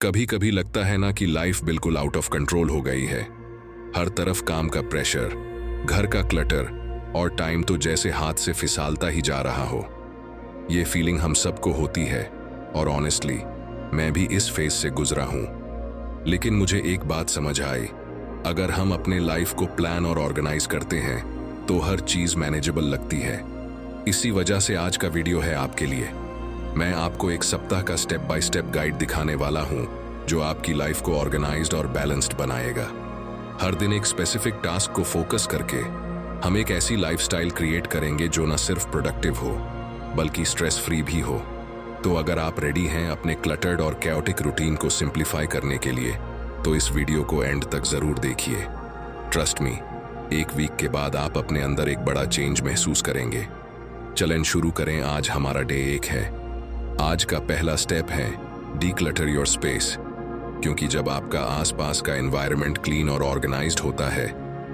कभी कभी लगता है ना कि लाइफ बिल्कुल आउट ऑफ कंट्रोल हो गई है। हर तरफ काम का प्रेशर, घर का क्लटर और टाइम तो जैसे हाथ से फिसलता ही जा रहा हो। ये फीलिंग हम सबको होती है और ऑनेस्टली मैं भी इस फेज से गुजरा हूं। लेकिन मुझे एक बात समझ आई, अगर हम अपने लाइफ को प्लान और ऑर्गेनाइज करते हैं तो हर चीज मैनेजेबल लगती है। इसी वजह से आज का वीडियो है आपके लिए। मैं आपको एक सप्ताह का स्टेप बाय स्टेप गाइड दिखाने वाला हूं जो आपकी लाइफ को ऑर्गेनाइज्ड और बैलेंस्ड बनाएगा। हर दिन एक स्पेसिफिक टास्क को फोकस करके हम एक ऐसी लाइफस्टाइल क्रिएट करेंगे जो न सिर्फ प्रोडक्टिव हो बल्कि स्ट्रेस फ्री भी हो। तो अगर आप रेडी हैं अपने क्लटर्ड और कैओटिक रूटीन को सिंप्लीफाई करने के लिए तो इस वीडियो को एंड तक जरूर देखिए। ट्रस्ट मी, एक वीक के बाद आप अपने अंदर एक बड़ा चेंज महसूस करेंगे। चलें शुरू करें। आज हमारा डे 1 है। आज का पहला स्टेप है डीक्लटर योर स्पेस, क्योंकि जब आपका आसपास का एनवायरनमेंट क्लीन और ऑर्गेनाइज्ड होता है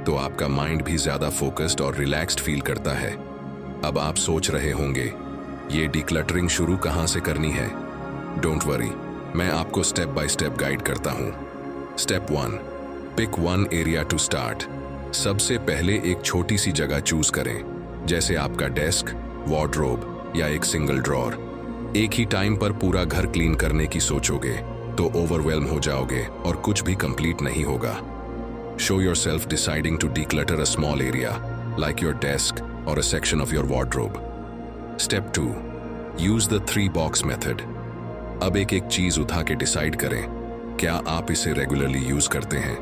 तो आपका माइंड भी ज्यादा फोकस्ड और रिलैक्स्ड फील करता है। अब आप सोच रहे होंगे ये डीक्लटरिंग शुरू कहां से करनी है। डोंट वरी, मैं आपको स्टेप बाय स्टेप गाइड करता हूं। Step 1, pick one area to start. सबसे पहले एक छोटी सी जगह चूज करें, जैसे आपका डेस्क, वार्डरोब या एक सिंगल ड्रॉर। एक ही टाइम पर पूरा घर क्लीन करने की सोचोगे तो ओवरवेल्म हो जाओगे और कुछ भी कंप्लीट नहीं होगा। Show yourself deciding to declutter a small area like your desk और a section of your wardrobe. Step 2, use the 3 box method. अब एक एक चीज उठा के डिसाइड करें, क्या आप इसे रेगुलरली यूज करते हैं?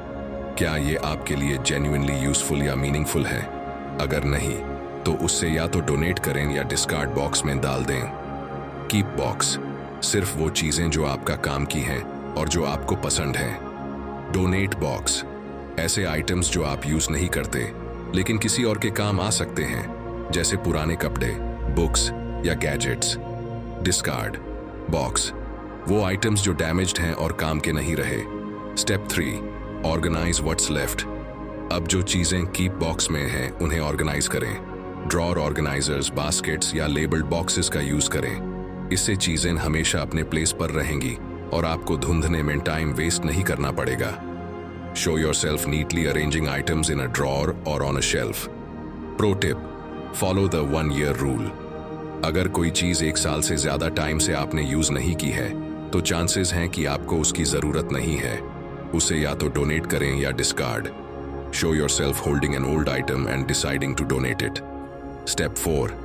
क्या ये आपके लिए जेन्युइनली यूजफुल या मीनिंगफुल है? अगर नहीं तो उससे या तो डोनेट करें या डिस्कार्ड बॉक्स में डाल दें। कीप बॉक्स, सिर्फ वो चीजें जो आपका काम की हैं और जो आपको पसंद हैं। डोनेट बॉक्स, ऐसे आइटम्स जो आप यूज नहीं करते लेकिन किसी और के काम आ सकते हैं, जैसे पुराने कपड़े, बुक्स या गैजेट्स। डिस्कार्ड बॉक्स, वो आइटम्स जो डैमेज्ड हैं और काम के नहीं रहे। Step 3, organise what's left. अब जो चीजें कीप बॉक्स में हैं उन्हें ऑर्गेनाइज करें। ड्रॉर ऑर्गेनाइजर्स, बास्केट्स या लेबल्ड बॉक्सेस का यूज करें। इससे चीजें हमेशा अपने प्लेस पर रहेंगी और आपको ढूंढने में टाइम वेस्ट नहीं करना पड़ेगा। Show yourself neatly arranging items in a drawer और on a shelf. Pro tip, follow the 1 year rule. अगर कोई चीज 1 साल से ज्यादा टाइम से आपने यूज नहीं की है तो चांसेस हैं कि आपको उसकी जरूरत नहीं है। उसे या तो डोनेट करें या discard. Show yourself holding an old item and deciding to donate it. Step 4,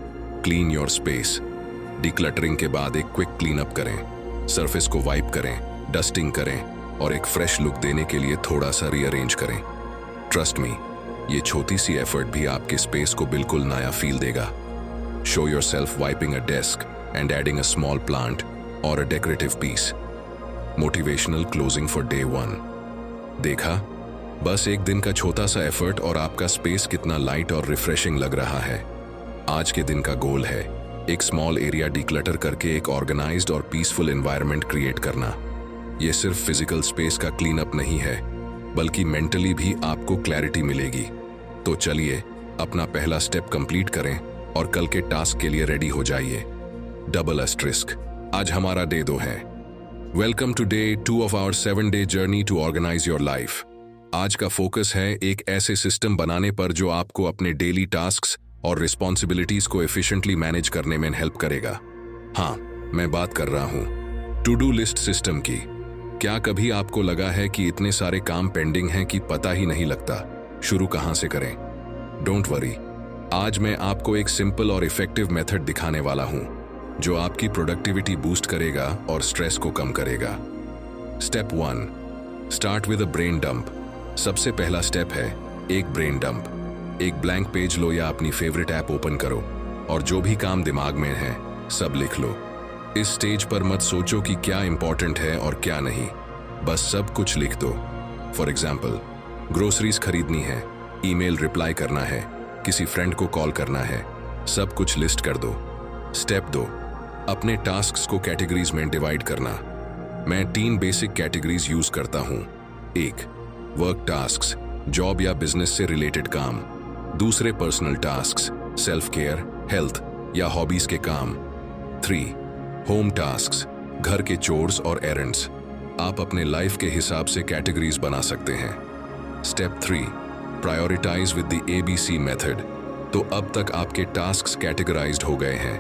clean your space. Decluttering के बाद एक क्विक क्लीन अप करें। सरफेस को वाइप करें, डस्टिंग करें और एक फ्रेश लुक देने के लिए थोड़ा सा रीअरेंज करें। ट्रस्ट मी, ये छोटी सी एफर्ट भी आपके स्पेस को बिल्कुल नया फील देगा। Show yourself wiping a desk and adding a small plant और a decorative piece. Motivational closing for day 1। देखा, बस एक दिन का छोटा सा एफर्ट और आपका स्पेस कितना लाइट और रिफ्रेशिंग लग रहा है। आज के दिन का गोल है एक स्मॉल एरिया डीक्लटर करके एक ऑर्गेनाइज्ड और पीसफुल एनवायरनमेंट क्रिएट करना। यह सिर्फ फिजिकल स्पेस का क्लीन अप नहीं है बल्कि मेंटली भी आपको क्लैरिटी मिलेगी। तो चलिए अपना पहला स्टेप कंप्लीट करें और कल के टास्क के लिए रेडी हो जाइए। डबल एस्ट्रिस्क, आज हमारा डे 2 है। Welcome to day 2 of our 7-day journey to organise your life. आज का फोकस है एक ऐसे सिस्टम बनाने पर जो आपको अपने डेली टास्क्स और रिस्पॉन्सिबिलिटीज को एफिशिएंटली मैनेज करने में हेल्प करेगा। हाँ, मैं बात कर रहा हूँ टू डू लिस्ट सिस्टम की। क्या कभी आपको लगा है कि इतने सारे काम पेंडिंग हैं कि पता ही नहीं लगता शुरू कहां से करें? डोंट वरी, आज मैं आपको एक सिंपल और इफेक्टिव मेथड दिखाने वाला हूं जो आपकी प्रोडक्टिविटी बूस्ट करेगा और स्ट्रेस को कम करेगा। Step 1, start with a brain dump. सबसे पहला स्टेप है एक ब्रेन डंप। एक ब्लैंक पेज लो या अपनी फेवरेट ऐप ओपन करो और जो भी काम दिमाग में है सब लिख लो। इस स्टेज पर मत सोचो कि क्या इंपॉर्टेंट है और क्या नहीं, बस सब कुछ लिख दो। फॉर एग्जाम्पल, ग्रोसरीज खरीदनी है, ईमेल रिप्लाई करना है, किसी फ्रेंड को कॉल करना है, सब कुछ लिस्ट कर दो। स्टेप 2, अपने टास्क्स को कैटेगरीज में डिवाइड करना। मैं 3 बेसिक कैटेगरीज यूज करता हूँ। 1, वर्क टास्क्स, जॉब या बिजनेस से रिलेटेड काम। दूसरे, personal tasks, self care, health या हॉबीज के काम। 3, होम टास्क्स, घर के चोर्स और एरेंड्स। आप अपने लाइफ के हिसाब से कैटेगरीज बना सकते हैं। Step 3, prioritise with the ABC method. तो अब तक आपके टास्क्स कैटेगराइज्ड हो गए हैं।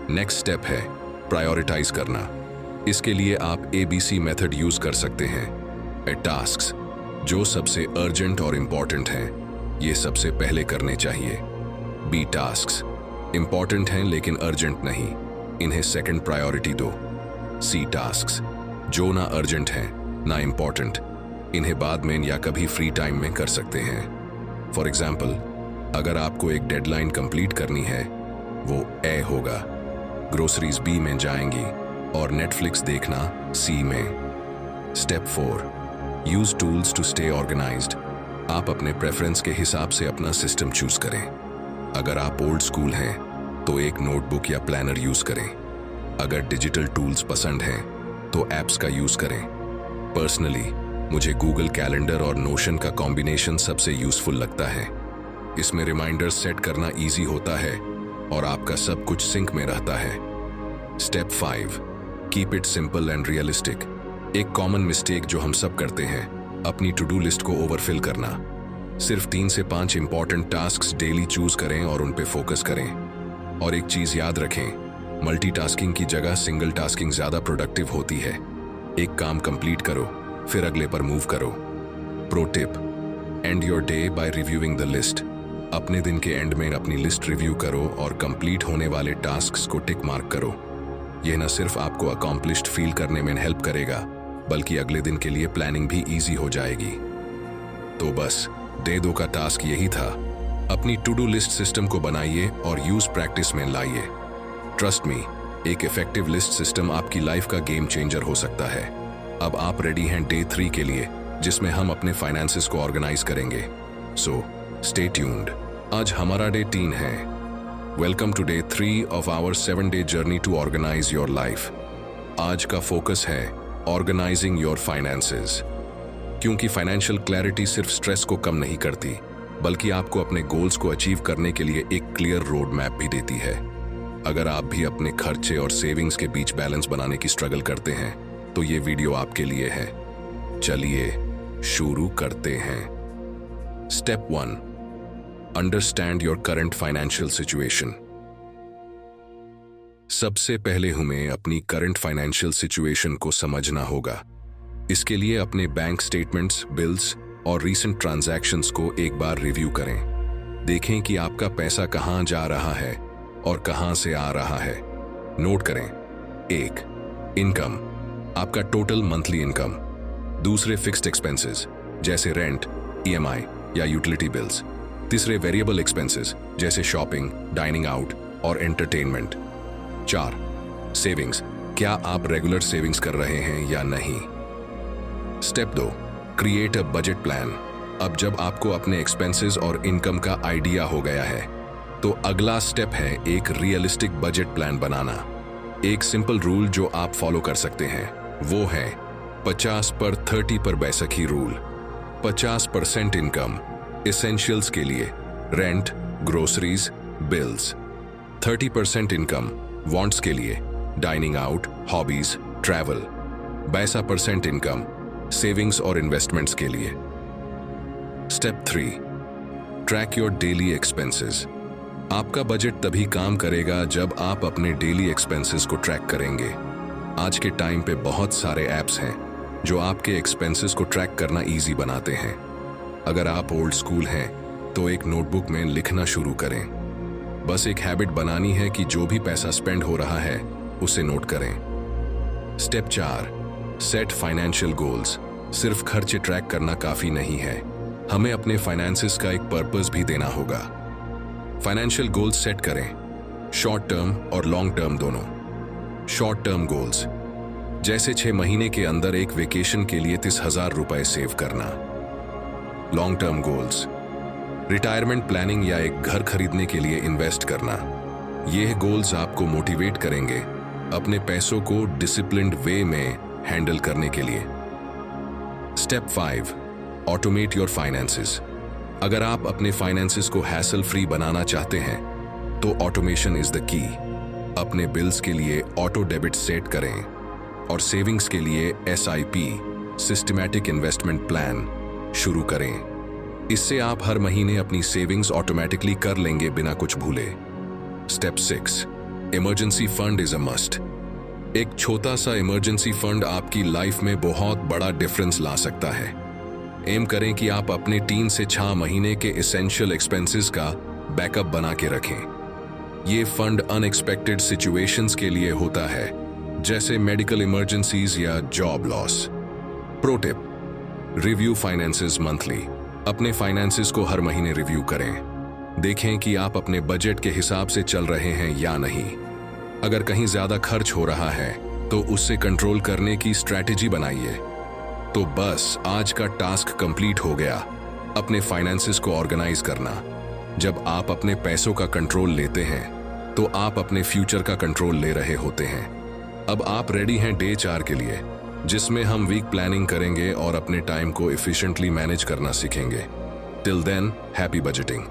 नेक्स्ट स्टेप है प्रायोरिटाइज करना। इसके लिए आप ABC मेथड यूज कर सकते हैं। ए टास्क्स, जो सबसे अर्जेंट और इंपॉर्टेंट हैं, ये सबसे पहले करने चाहिए। B टास्क्स, इंपॉर्टेंट हैं लेकिन अर्जेंट नहीं, इन्हें सेकंड प्रायोरिटी दो। C टास्क्स, जो ना अर्जेंट हैं ना इंपॉर्टेंट, इन्हें बाद में या कभी फ्री टाइम में कर सकते हैं। फॉर एग्जाम्पल, अगर आपको एक डेडलाइन कंप्लीट करनी है, वो A होगा, ग्रोसरीज B में जाएंगी और नेटफ्लिक्स देखना C में। Step 4, use tools to stay organised. आप अपने प्रेफरेंस के हिसाब से अपना सिस्टम चूज करें। अगर आप ओल्ड स्कूल हैं तो एक नोटबुक या प्लानर यूज करें। अगर डिजिटल टूल्स पसंद हैं तो एप्स का यूज करें। पर्सनली मुझे गूगल कैलेंडर और नोशन का कॉम्बिनेशन सबसे यूजफुल लगता है। इसमें रिमाइंडर्स सेट करना इजी होता है और आपका सब कुछ सिंक में रहता है। Step 5, keep it simple and realistic. एक कॉमन मिस्टेक जो हम सब करते हैं, अपनी टू डू लिस्ट को ओवरफिल करना। सिर्फ 3 से 5 इंपॉर्टेंट टास्क्स डेली चूज करें और उन पे फोकस करें। और एक चीज याद रखें, मल्टीटास्किंग की जगह सिंगल टास्किंग ज्यादा प्रोडक्टिव होती है। एक काम कंप्लीट करो, फिर अगले पर मूव करो। Pro tip, end your day by reviewing the list. अपने दिन के एंड में अपनी लिस्ट रिव्यू करो और कंप्लीट होने वाले टास्क्स को टिक मार्क करो। यह न सिर्फ आपको अकॉम्प्लिश्ड फील करने में हेल्प करेगा, बल्कि अगले दिन के लिए प्लानिंग भी इजी हो जाएगी। तो बस डे 2 का टास्क यही था। अपनी टू डू लिस्ट सिस्टम को बनाइए और यूज प्रैक्टिस में लाइए। ट्रस्ट मी, एक इफेक्टिव लिस्ट सिस्टम आपकी लाइफ का गेम चेंजर हो सकता है। अब आप रेडी हैं डे 3 के लिए, जिसमें हम अपने फाइनेंसेस को ऑर्गेनाइज करेंगे। So stay tuned. आज हमारा डे 3 है। Welcome to day 3 of our 7-day journey to organise your life. आज का फोकस है ऑर्गेनाइजिंग योर फाइनेंसेस, क्योंकि फाइनेंशियल क्लैरिटी सिर्फ स्ट्रेस को कम नहीं करती, बल्कि आपको अपने गोल्स को अचीव करने के लिए एक क्लियर रोड मैप भी देती है। अगर आप भी अपने खर्चे और सेविंग्स के बीच बैलेंस बनाने की स्ट्रगल करते हैं, तो ये वीडियो आपके लिए है। चलिए शुरू करते हैं। Step 1, understand your current financial situation. सबसे पहले हमें अपनी करंट फाइनेंशियल सिचुएशन को समझना होगा। इसके लिए अपने बैंक स्टेटमेंट्स, बिल्स और रीसेंट ट्रांजैक्शंस को एक बार रिव्यू करें। देखें कि आपका पैसा कहां जा रहा है और कहां से आ रहा है। नोट करें। 1, इनकम, आपका टोटल मंथली इनकम। दूसरे, फिक्स्ड एक्सपेंसेस जैसे रेंट, EMI या यूटिलिटी बिल्स। तीसरे, वेरिएबल एक्सपेंसेस जैसे शॉपिंग, डाइनिंग आउट और एंटरटेनमेंट। 4, सेविंग्स, क्या आप रेगुलर सेविंग्स कर रहे हैं या नहीं। Step 2, create a budget plan. अब जब आपको अपने एक्सपेंसेस और इनकम का आइडिया हो गया है, तो अगला स्टेप है एक रियलिस्टिक बजट प्लान बनाना। एक सिंपल रूल जो आप फॉलो कर सकते हैं वो है 50 पर 30 पर बैसाखी रूल। 50% इनकम एसेंशियल्स के लिए, rent, groceries, bills. 30% income wants के लिए, dining out, hobbies, travel. 22% income savings और इन्वेस्टमेंट्स के लिए। Step 3, track your daily expenses. आपका बजट तभी काम करेगा जब आप अपने डेली एक्सपेंसेस को ट्रैक करेंगे। आज के टाइम पे बहुत सारे ऐप्स हैं जो आपके एक्सपेंसेस को ट्रैक करना इजी बनाते हैं। अगर आप ओल्ड स्कूल हैं तो एक नोटबुक में लिखना शुरू करें। बस एक हैबिट बनानी है कि जो भी पैसा स्पेंड हो रहा है उसे नोट करें। Step 4, set financial goals. सिर्फ खर्चे ट्रैक करना काफी नहीं है, हमें अपने फाइनेंसेस का एक पर्पस भी देना होगा। फाइनेंशियल गोल्स सेट करें, शॉर्ट टर्म और लॉन्ग टर्म दोनों। शॉर्ट टर्म गोल्स जैसे 6 महीने के अंदर एक वेकेशन के लिए 30,000 रुपए सेव करना। Long term goals, retirement planning या एक घर खरीदने के लिए इन्वेस्ट करना। ये गोल्स आपको मोटिवेट करेंगे अपने पैसों को डिसिप्लिन्ड वे में हैंडल करने के लिए। Step 5, automate your finances. अगर आप अपने फाइनेंसेस को हैसल फ्री बनाना चाहते हैं तो ऑटोमेशन इज द की। अपने बिल्स के लिए ऑटो डेबिट सेट करें, और सेविंग्स के लिए SIP सिस्टमैटिक इन्वेस्टमेंट प्लान शुरू करें। इससे आप हर महीने अपनी सेविंग्स ऑटोमेटिकली कर लेंगे बिना कुछ भूले। Step 6, emergency fund is a must. एक छोटा सा इमरजेंसी फंड आपकी लाइफ में बहुत बड़ा डिफरेंस ला सकता है। एम करें कि आप अपने 3 से 6 महीने के एसेंशियल एक्सपेंसेस का बैकअप बना के रखें। ये फंड अनएक्सपेक्टेड सिचुएशंस के लिए होता है, जैसे मेडिकल इमरजेंसीज या job loss. Pro tip, review finances monthly. अपने फाइनेंसेस को हर महीने रिव्यू करें। देखें कि आप अपने बजट के हिसाब से चल रहे हैं या नहीं। अगर कहीं ज्यादा खर्च हो रहा है तो उससे कंट्रोल करने की स्ट्रैटेजी बनाइए। तो बस आज का टास्क कंप्लीट हो गया, अपने फाइनेंसेस को ऑर्गेनाइज करना। जब आप अपने पैसों का कंट्रोल लेते हैं तो आप अपने फ्यूचर का कंट्रोल ले रहे होते हैं। अब आप रेडी हैं डे 4 के लिए, जिसमें हम वीक प्लानिंग करेंगे और अपने टाइम को एफिशिएंटली मैनेज करना सीखेंगे। Till then, happy budgeting.